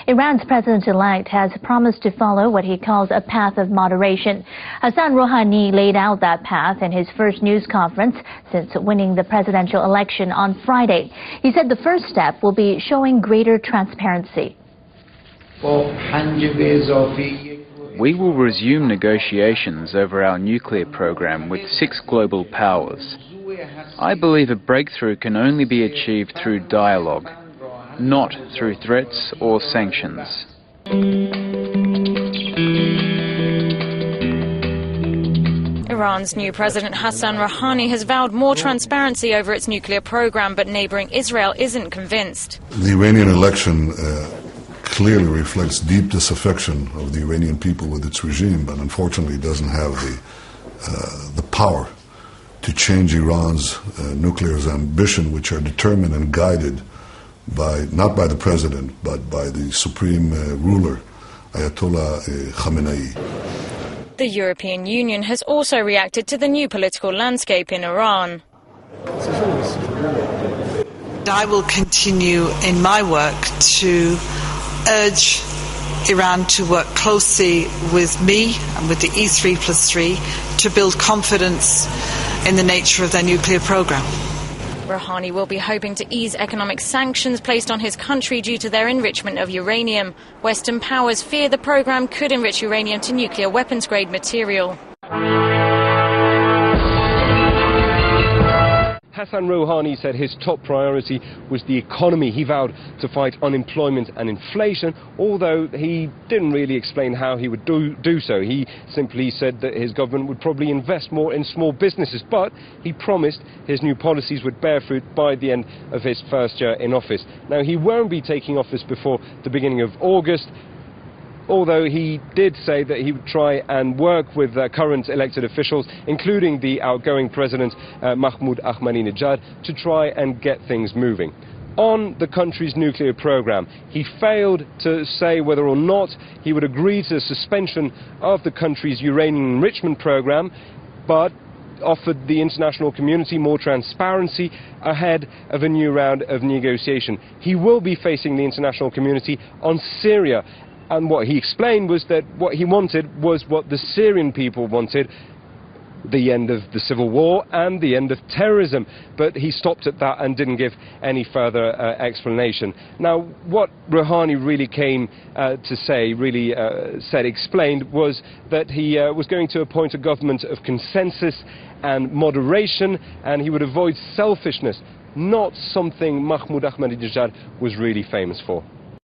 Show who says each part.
Speaker 1: Iran's president-elect has promised to follow what he calls a path of moderation. Hasan Rohani laid out that path in his first news conference since winning the presidential election on Friday. He said the first step will be showing greater transparency.
Speaker 2: We will resume negotiations over our nuclear program with 6 global powers. I believe a breakthrough can only be achieved through dialogue, not through threats or sanctions.
Speaker 3: Iran's new president Hasan Rohani has vowed more transparency over its nuclear program, but neighboring Israel isn't convinced.
Speaker 4: The Iranian election clearly reflects deep disaffection of the Iranian people with its regime, but unfortunately doesn't have the power to change Iran's nuclear ambition, which are determined and guided by, not by the president, but by the supreme ruler, Ayatollah Khamenei.
Speaker 3: The European Union has also reacted to the new political landscape in Iran.
Speaker 5: I will continue in my work to urge Iran to work closely with me and with the E3+3 to build confidence in the nature of their nuclear program.
Speaker 3: Rohani will be hoping to ease economic sanctions placed on his country due to their enrichment of uranium. Western powers fear the program could enrich uranium to nuclear weapons-grade material.
Speaker 6: Hasan Rohani said his top priority was the economy. He vowed to fight unemployment and inflation, although he didn't really explain how he would do so. He simply said that his government would probably invest more in small businesses, but he promised his new policies would bear fruit by the end of his first year in office. Now, he won't be taking office before the beginning of August, although he did say that he would try and work with current elected officials, including the outgoing president, Mahmoud Ahmadinejad, to try and get things moving. On the country's nuclear program, he failed to say whether or not he would agree to the suspension of the country's uranium enrichment program, but offered the international community more transparency ahead of a new round of negotiation. He will be facing the international community on Syria. And what he explained was that what he wanted was what the Syrian people wanted: the end of the civil war and the end of terrorism. But he stopped at that and didn't give any further explanation. Now, what Rohani really came to say, explained, was that he was going to appoint a government of consensus and moderation, and he would avoid selfishness, not something Mahmoud Ahmadinejad was really famous for.